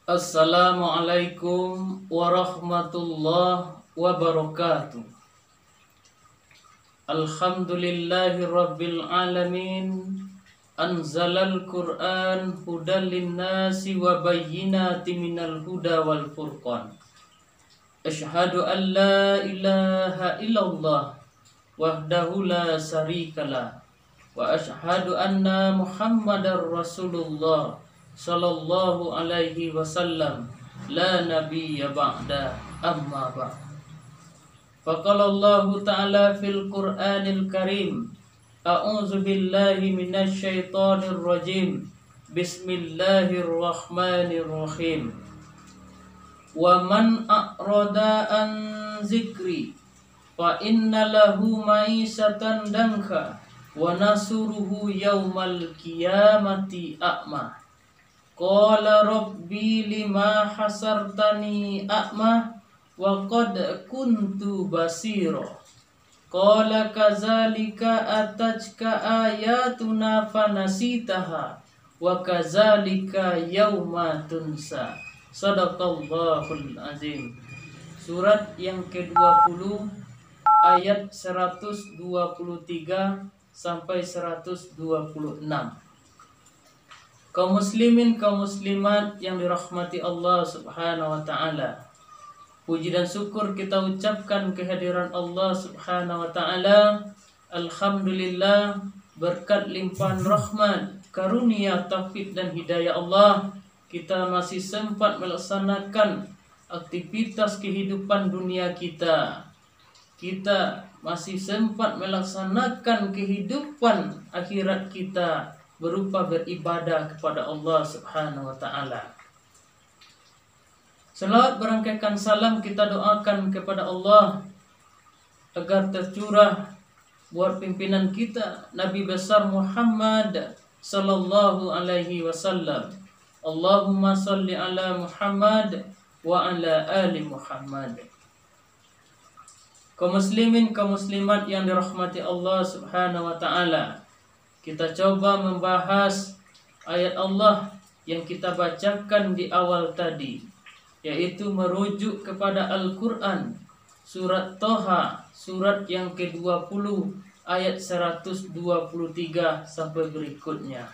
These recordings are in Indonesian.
Assalamualaikum warahmatullahi wabarakatuh. Alhamdulillahi rabbil alamin. Anzalal Qur'an hudan linnasi wa bayyinatin minal huda wal furqan. Asyhadu an la ilaha illallah wahdahu la syarikalah wa asyhadu anna Muhammadar Rasulullah sallallahu alaihi wasallam la nabiyya ba'da amma ba'd. Faqala Allah ta'ala fil Qur'anil Karim, a'udzu billahi minasy syaithanir rajim. Bismillahirrahmanirrahim. Wa man a'rada an zikri fa inna lahu ma'isatan danka wa nasuruhu yaumal qiyamati a'ma. Qala rabbi lima hasartani a'ma wa qad kuntu basira. Qala kazalika atajka ayatuna fanasitaha wa kazalika yauma tunsa. Shadaqallahul azim. Surat yang ke-20 ayat 123 sampai 126. Kaum muslimin, kaum muslimat yang dirahmati Allah Subhanahu wa taala. Puji dan syukur kita ucapkan kehadiran Allah Subhanahu wa taala. Alhamdulillah, berkat limpahan rahmat, karunia, taufik dan hidayah Allah, kita masih sempat melaksanakan aktivitas kehidupan dunia kita. Kita masih sempat melaksanakan kehidupan akhirat kita berupa beribadah kepada Allah Subhanahu wa taala. Selawat berangkaikan salam kita doakan kepada Allah agar tercurah buat pimpinan kita Nabi besar Muhammad sallallahu alaihi wasallam. Allahumma shalli ala Muhammad wa ala ali Muhammad. Kaum muslimin, kaum muslimat yang dirahmati Allah Subhanahu wa taala. Kita coba membahas ayat Allah yang kita bacakan di awal tadi, yaitu merujuk kepada Al-Quran, surat Toha, surat yang ke-20 ayat 123 sampai berikutnya.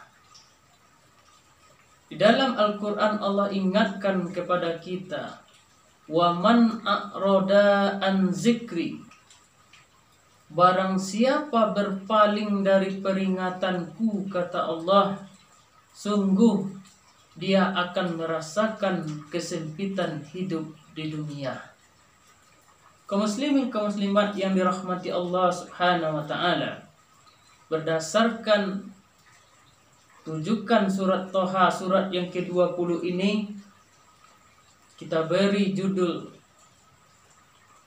Di dalam Al-Quran Allah ingatkan kepada kita, wa man a'rada an zikri, barang siapa berpaling dari peringatanku, kata Allah, sungguh dia akan merasakan kesempitan hidup di dunia. Kaum muslimin, kaum muslimat yang dirahmati Allah Subhanahu wa taala, berdasarkan rujukan surat Toha, surat yang ke-20 ini, kita beri judul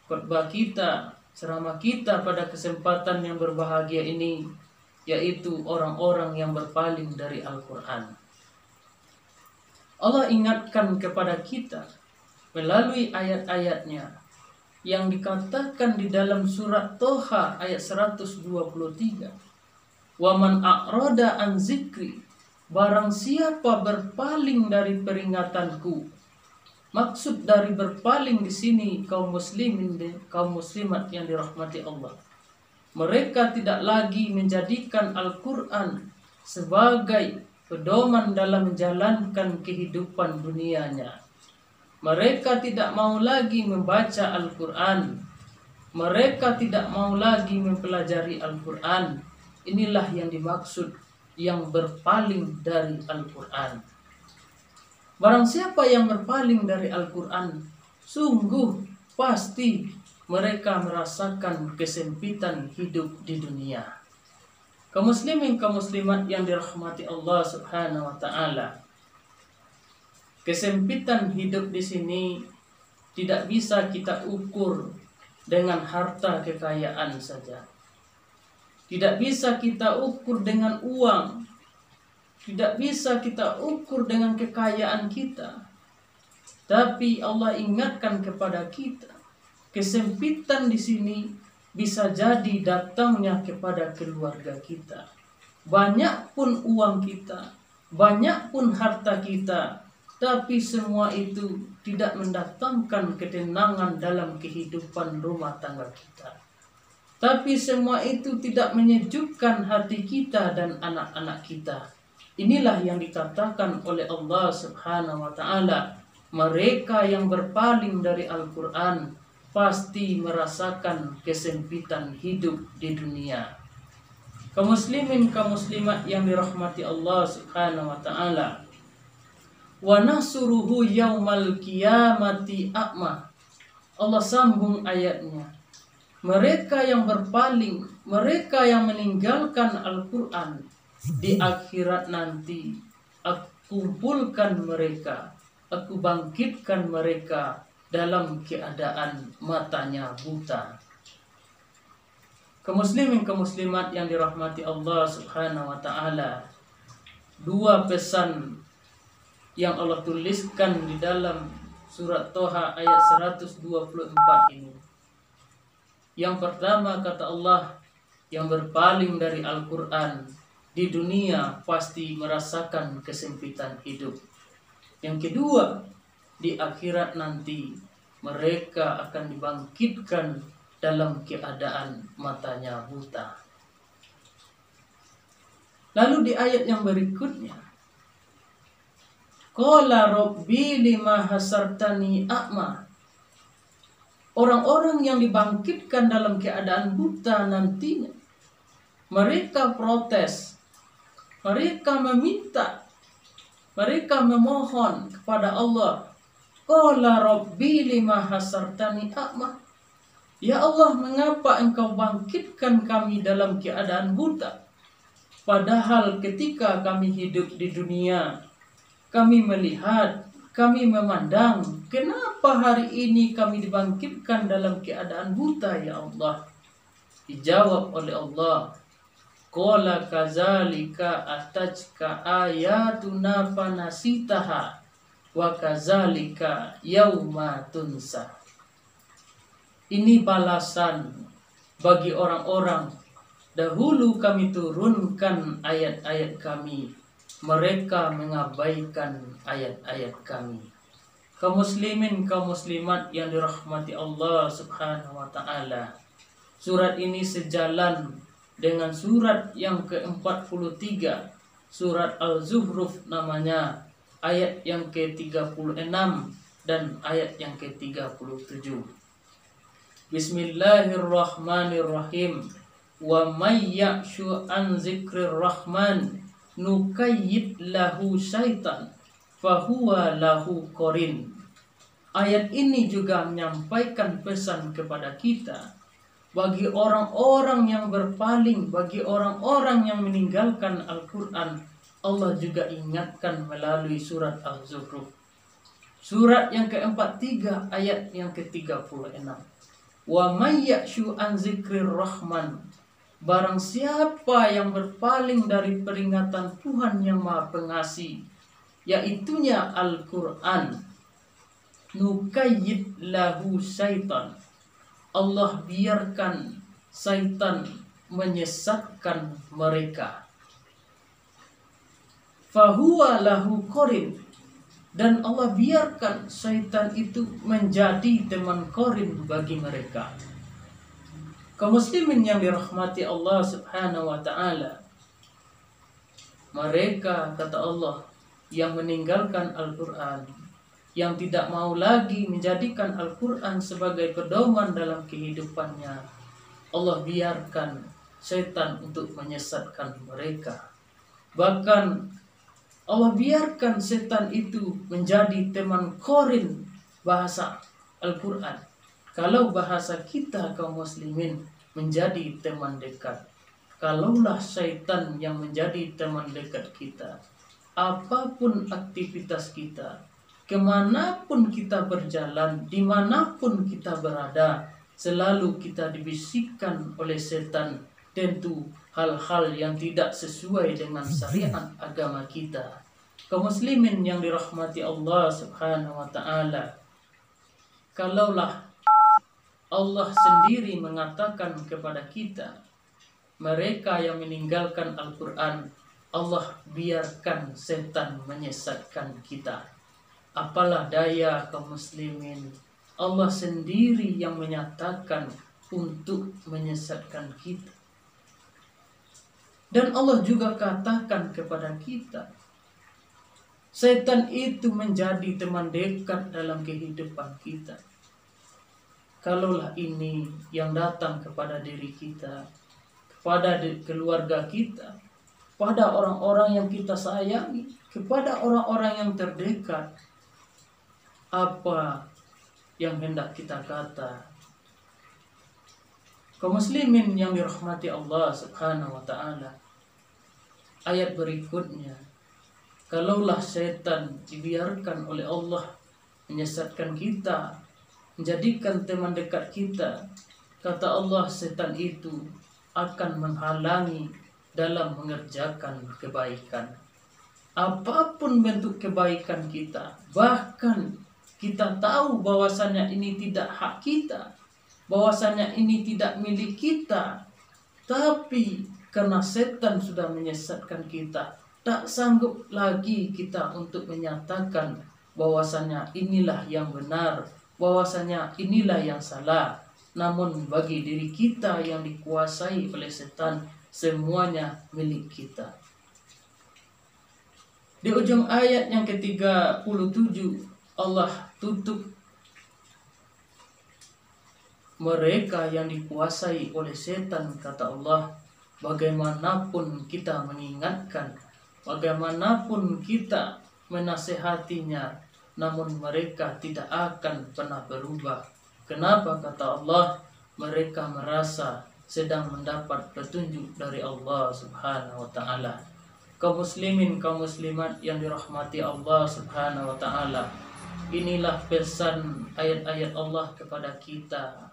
khutbah kita, ceramah kita pada kesempatan yang berbahagia ini, yaitu orang-orang yang berpaling dari Al-Quran. Allah ingatkan kepada kita melalui ayat-ayatnya yang dikatakan di dalam surat Toha ayat 123. Wa man a'rada an zikri, barang siapa berpaling dari peringatanku. Maksud dari berpaling di sini kaum muslimin dan kaum muslimat yang dirahmati Allah. Mereka tidak lagi menjadikan Al-Quran sebagai pedoman dalam menjalankan kehidupan dunianya. Mereka tidak mau lagi membaca Al-Quran. Mereka tidak mau lagi mempelajari Al-Quran. Inilah yang dimaksud yang berpaling dari Al-Quran. Barang siapa yang berpaling dari Al-Quran, sungguh pasti mereka merasakan kesempitan hidup di dunia. Kaum muslimin, kaum muslimat yang dirahmati Allah Subhanahu wa taala. Kesempitan hidup di sini tidak bisa kita ukur dengan harta kekayaan saja. Tidak bisa kita ukur dengan uang. Tidak bisa kita ukur dengan kekayaan kita. Tapi Allah ingatkan kepada kita, kesempitan di sini bisa jadi datangnya kepada keluarga kita. Banyak pun uang kita, banyak pun harta kita, Tapi semua itu tidak mendatangkan ketenangan dalam kehidupan rumah tangga kita. Tapi semua itu tidak menyejukkan hati kita dan anak-anak kita. Inilah yang dikatakan oleh Allah Subhanahu wa Ta'ala. Mereka yang berpaling dari Al-Quran pasti merasakan kesempitan hidup di dunia. Kaum muslimin, kaum muslimat yang dirahmati Allah Subhanahu wa Ta'ala. Wa nasuruhu yaumal qiyamati a'ma. Allah sambung ayatnya. Mereka yang berpaling, mereka yang meninggalkan Al-Quran, di akhirat nanti aku kumpulkan mereka, aku bangkitkan mereka dalam keadaan matanya buta. Kaum muslimin, kaum muslimat yang dirahmati Allah Subhanahu wa Ta'ala. Dua pesan yang Allah tuliskan di dalam surat Toha ayat 124 ini. Yang pertama kata Allah, yang berpaling dari Al-Quran di dunia pasti merasakan kesempitan hidup. Yang kedua, di akhirat nanti mereka akan dibangkitkan dalam keadaan matanya buta. Lalu di ayat yang berikutnya, Qala Rabbi lima hasartani a'ma. Orang-orang yang dibangkitkan dalam keadaan buta nantinya, mereka protes, mereka meminta, mereka memohon kepada Allah. Qala Rabbi lima hasartani a'ma. Ya Allah, mengapa engkau bangkitkan kami dalam keadaan buta? Padahal ketika kami hidup di dunia, kami melihat, kami memandang, kenapa hari ini kami dibangkitkan dalam keadaan buta ya Allah? Dijawab oleh Allah, Qala kazalika atajka ayatuna fanasitaha wa kazalika yauma tunsa. Ini balasan bagi orang-orang dahulu kami turunkan ayat-ayat kami, mereka mengabaikan ayat-ayat kami. Kaum muslimin, kaum muslimat yang dirahmati Allah Subhanahu wa Ta'ala. Surat ini sejalan dengan surat yang ke-43, surat Al-Zuhruf namanya, ayat yang ke-36 dan ayat yang ke-37. Bismillahirrahmanirrahim. Wa may ya'shu an zikrir rahman nukayyid lahu syaitan fahuwa lahu qarin. Ayat ini juga menyampaikan pesan kepada kita bagi orang-orang yang berpaling, bagi orang-orang yang meninggalkan Al-Quran. Allah juga ingatkan melalui surat Al-Zuhruf, surat yang ke-43 ayat yang ke-36. Wa may ya'shu an zikrir rahman. Barang siapa yang berpaling dari peringatan Tuhan yang Maha Pengasih, yaitunya Al-Quran, nukayyid lahu syaitan. Allah biarkan syaitan menyesatkan mereka. Fahuwa lahu qarin. Dan Allah biarkan syaitan itu menjadi teman qarin bagi mereka. Kaum muslimin yang dirahmati Allah Subhanahu wa Ta'ala, mereka kata Allah yang meninggalkan Al-Quran, yang tidak mau lagi menjadikan Al-Quran sebagai pedoman dalam kehidupannya, Allah biarkan setan untuk menyesatkan mereka. Bahkan Allah biarkan setan itu menjadi teman qarin bahasa Al-Quran. Kalau bahasa kita kaum muslimin, menjadi teman dekat. Kalaulah syaitan yang menjadi teman dekat kita, apapun aktivitas kita, kemanapun kita berjalan, dimanapun kita berada, selalu kita dibisikkan oleh setan tentu hal-hal yang tidak sesuai dengan syariat agama kita. Kaum muslimin yang dirahmati Allah Subhanahu wa Ta'ala, kalaulah Allah sendiri mengatakan kepada kita, mereka yang meninggalkan Al-Quran, Allah biarkan setan menyesatkan kita. Apalah daya kaum muslimin, Allah sendiri yang menyatakan untuk menyesatkan kita. Dan Allah juga katakan kepada kita, setan itu menjadi teman dekat dalam kehidupan kita. Kalaulah ini yang datang kepada diri kita, kepada keluarga kita, pada orang-orang yang kita sayangi, kepada orang-orang yang terdekat, apa yang hendak kita kata? Kaum muslimin yang dirahmati Allah Subhanahu wa taala. Ayat berikutnya, kalaulah setan dibiarkan oleh Allah menyesatkan kita, menjadikan teman dekat kita, kata Allah, setan itu akan menghalangi dalam mengerjakan kebaikan. Apapun bentuk kebaikan kita, bahkan kita tahu bahwasannya ini tidak hak kita, bahwasannya ini tidak milik kita, tapi karena setan sudah menyesatkan kita, tak sanggup lagi kita untuk menyatakan bahwasannya inilah yang benar, bahwasannya inilah yang salah. Namun bagi diri kita yang dikuasai oleh setan, semuanya milik kita. Di ujung ayat yang ke-37, Allah tutup mereka yang dikuasai oleh setan, kata Allah, bagaimanapun kita mengingatkan, bagaimanapun kita menasehatinya, namun mereka tidak akan pernah berubah. Kenapa? Kata Allah, mereka merasa sedang mendapat petunjuk dari Allah Subhanahu wa taala. Kaum muslimin, kaum muslimat yang dirahmati Allah Subhanahu wa taala, inilah pesan ayat-ayat Allah kepada kita.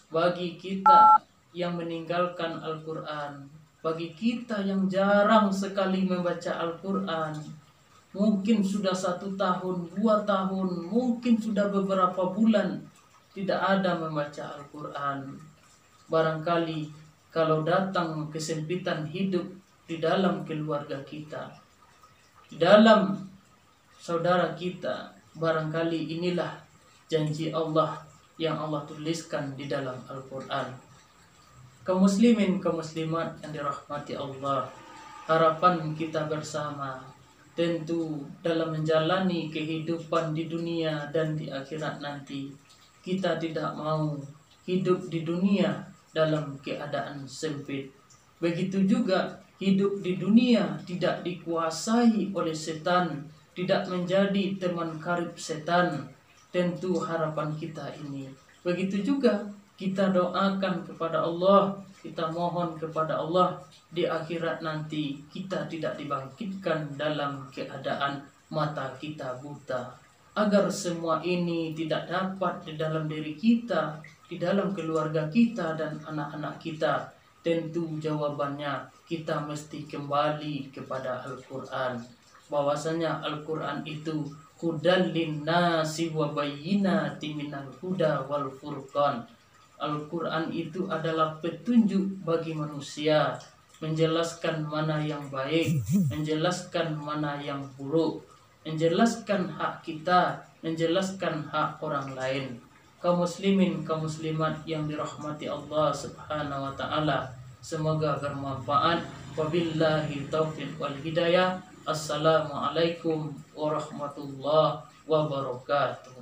Bagi kita yang meninggalkan Al-Quran, bagi kita yang jarang sekali membaca Al-Quran, mungkin sudah 1 tahun, 2 tahun, mungkin sudah beberapa bulan tidak ada membaca Al-Quran. Barangkali kalau datang kesempitan hidup di dalam keluarga kita, di dalam saudara kita, barangkali inilah janji Allah yang Allah tuliskan di dalam Al-Quran. Kaum muslimin, kaum muslimat yang dirahmati Allah, harapan kita bersama tentu dalam menjalani kehidupan di dunia dan di akhirat nanti, kita tidak mau hidup di dunia dalam keadaan sempit. Begitu juga hidup di dunia tidak dikuasai oleh setan, tidak menjadi teman karib setan. Tentu harapan kita ini. Begitu juga kita doakan kepada Allah, kita mohon kepada Allah di akhirat nanti kita tidak dibangkitkan dalam keadaan mata kita buta. Agar semua ini tidak dapat di dalam diri kita, di dalam keluarga kita dan anak-anak kita. Tentu jawabannya kita mesti kembali kepada Al-Quran. Bahwasanya Al-Quran itu hudal linnasi wa bayyinatin minal huda wal furqan. Al-Quran itu adalah petunjuk bagi manusia, menjelaskan mana yang baik, menjelaskan mana yang buruk, menjelaskan hak kita, menjelaskan hak orang lain. Kaum muslimin, kaum muslimat yang dirahmati Allah Subhanahu wa taala, semoga bermanfaat. Wabillahi taufiq wal hidayah. Assalamualaikum warahmatullahi wabarakatuh.